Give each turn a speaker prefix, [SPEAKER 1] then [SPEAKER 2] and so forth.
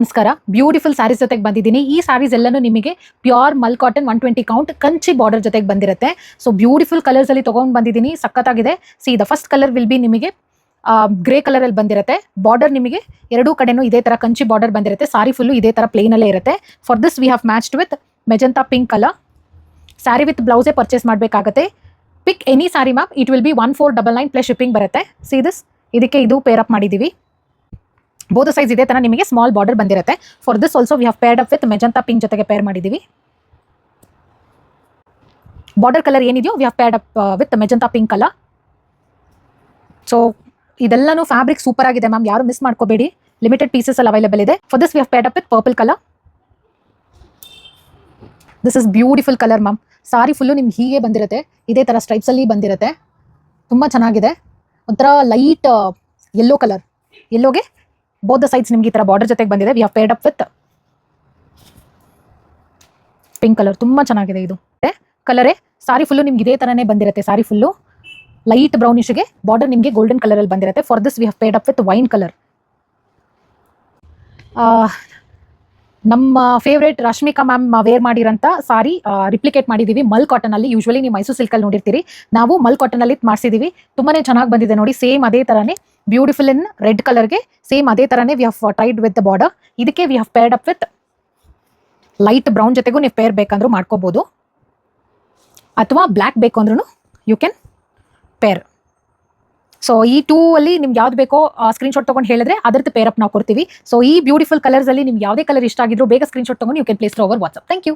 [SPEAKER 1] ನಮಸ್ಕಾರ. ಬ್ಯೂಟಿಫುಲ್ ಸ್ಯಾರೀಸ್ ಜೊತೆಗೆ ಬಂದಿದ್ದೀನಿ. ಈ ಸ್ಯಾರೀಸ್ ಎಲ್ಲಾನು ನಿಮಗೆ ಪ್ಯೂರ್ ಮಲ್ ಕಾಟನ್ 120 ಕೌಂಟ್ ಕಂಚಿ ಬಾರ್ಡರ್ ಜೊತೆಗೆ ಬಂದಿರುತ್ತೆ. ಸೊ ಬ್ಯೂಟಿಫುಲ್ ಕಲರ್ಸ್ ಅಲ್ಲಿ ತಗೊಂಡ್ ಬಂದಿದ್ದೀನಿ. ಸಖತ್ತಾಗಿದೆ. C the first colour will be ನಿಮಗೆ ಗ್ರೇ ಕಲರ್ ಅಲ್ಲಿ ಬಂದಿರುತ್ತೆ. ಬಾರ್ಡರ್ ನಿಮಗೆ ಎರಡೂ ಕಡೆನೂ ಇದೇ ತರ ಕಂಚಿ ಬಾರ್ಡರ್ ಬಂದಿರುತ್ತೆ. ಸಾರಿ ಫುಲ್ಲು ಇದೇ ತರ ಪ್ಲೇನ್ ಅಲ್ಲೇ ಇರುತ್ತೆ. For this we have matched with magenta pink colour. Sari with ಬ್ಲೌಸೇ ಪರ್ಚೇಸ್ ಮಾಡಬೇಕಾಗುತ್ತೆ. Pick any sari ma'am, it will be 1499 plus shipping ಬರುತ್ತೆ. ಸಿ ದಿಸ್, ಇದಕ್ಕೆ ಇದು ಪೇರ್ ಅಪ್ ಮಾಡಿದ್ದೀವಿ. ಬೋತ್ ಸೈಜ್ ಇದೇ ತರ ನಿಮಗೆ ಸ್ಮಾಲ್ ಬಾರ್ಡರ್ ಬಂದಿರುತ್ತೆ. For this also we have paired up with magenta pink ಜೊತೆಗೆ ಪೇರ್ ಮಾಡಿದ್ದೀವಿ. ಬಾರ್ಡರ್ ಕಲರ್ ಏನಿದೆಯೋ we have paired up with magenta pink colour. So ಇದೆಲ್ಲನೂ ಫ್ಯಾಬ್ರಿಕ್ ಸೂಪರ್ ಆಗಿದೆ ಮ್ಯಾಮ್, ಯಾರು ಮಿಸ್ ಮಾಡ್ಕೋಬೇಡಿ. ಲಿಮಿಟೆಡ್ ಪೀಸಸ್ ಅಲ್ಲಿ ಅವೈಲೇಬಲ್ ಇದೆ. For this we have paired up with purple colour. This is beautiful colour ma'am. Sari full ನಿಮ್ಗೆ ಹೀಗೆ ಬಂದಿರುತ್ತೆ, ಇದೇ ತರ ಸ್ಟ್ರೈಪ್ಸ್ ಅಲ್ಲಿ ಬಂದಿರುತ್ತೆ. ತುಂಬಾ ಚೆನ್ನಾಗಿದೆ. ಒಂಥರ ಲೈಟ್ ಯೆಲ್ಲೋ ಕಲರ್, ಯೆಲ್ಲೋಗೆ ಬೋತ್ ದ ಸೈಡ್ಸ್ ನಿಮ್ಗೆ ಈ ತರ ಬಾರ್ಡರ್ ಜೊತೆಗೆ ಬಂದಿದೆ. We have paired up with pink colour. ತುಂಬಾ ಚೆನ್ನಾಗಿದೆ ಇದು ಕಲರೇ. ಸಾರಿ ಫುಲ್ಲು ನಿಮ್ಗೆ ಇದೇ ತರನೇ ಬಂದಿರುತ್ತೆ. ಸಾರಿ ಫುಲ್ಲು ಲೈಟ್ ಬ್ರೌನಿಶ್ಗೆ ಬಾರ್ಡರ್ ನಿಮಗೆ ಗೋಲ್ಡನ್ ಕಲರ್ ಅಲ್ಲಿ ಬಂದಿರುತ್ತೆ. For this we have paired up with wine colour. ನಮ್ಮ ಫೇವ್ರೇಟ್ ರಶ್ಮಿಕಾ ಮ್ಯಾಮ್ ವೇರ್ ಮಾಡಿರೋಂಥ ಸಾರಿ ರಿಪ್ಲಿಕೇಟ್ ಮಾಡಿದ್ದೀವಿ ಮಲ್ ಕಾಟನ್ ಅಲ್ಲಿ. ಯೂಶ್ವಲಿ ನೀವು ಮೈಸೂರು ಸಿಲ್ಕಲ್ಲಿ ನೋಡಿರ್ತೀರಿ, ನಾವು ಮಲ್ ಕಾಟನ್ ಅಲ್ಲಿ ಮಾಡಿಸಿದೀವಿ. ತುಂಬಾನೇ ಚೆನ್ನಾಗಿ ಬಂದಿದೆ ನೋಡಿ. ಸೇಮ್ ಅದೇ ತರನೇ ಬ್ಯೂಟಿಫುಲ್ ಇನ್ ರೆಡ್ ಕಲರ್ಗೆ ಸೇಮ್ ಅದೇ ತರನೇ we have tried with the border. ಇದಕ್ಕೆ we have paired up with light brown ಜೊತೆಗೂ ನೀವು ಪೇರ್ ಬೇಕಂದ್ರೂ ಮಾಡ್ಕೋಬಹುದು, ಅಥವಾ ಬ್ಲ್ಯಾಕ್ ಬೇಕು ಅಂದ್ರೂ ಯು ಕ್ಯಾನ್ ಪೇರ್. ಸೊ ಈ ಟೂ ಅಲ್ಲಿ ನಿಮ್ಗೆ ಯಾವ್ದು ಬೇಕೋ ಸ್ಕ್ರೀನ್ಶಾಟ್ ತಗೊಂಡು ಹೇಳಿದ್ರೆ ಅದರದ್ದು ಪೇರ್ ಅಪ್ ನಾವು ಕೊಡ್ತೀವಿ. ಸೊ ಈ ಬ್ಯೂಟಿಫುಲ್ ಕಲರ್ಸ್ ಅಲ್ಲಿ ನಿಮ್ಗೆ ಯಾವುದೇ ಕಲರ್ ಇಷ್ಟ ಆಗಿದ್ರು ಬೇಗ ಸ್ಕ್ರೀನ್ಶಾಟ್ ತಗೊಂಡು you can place over WhatsApp. Thank you.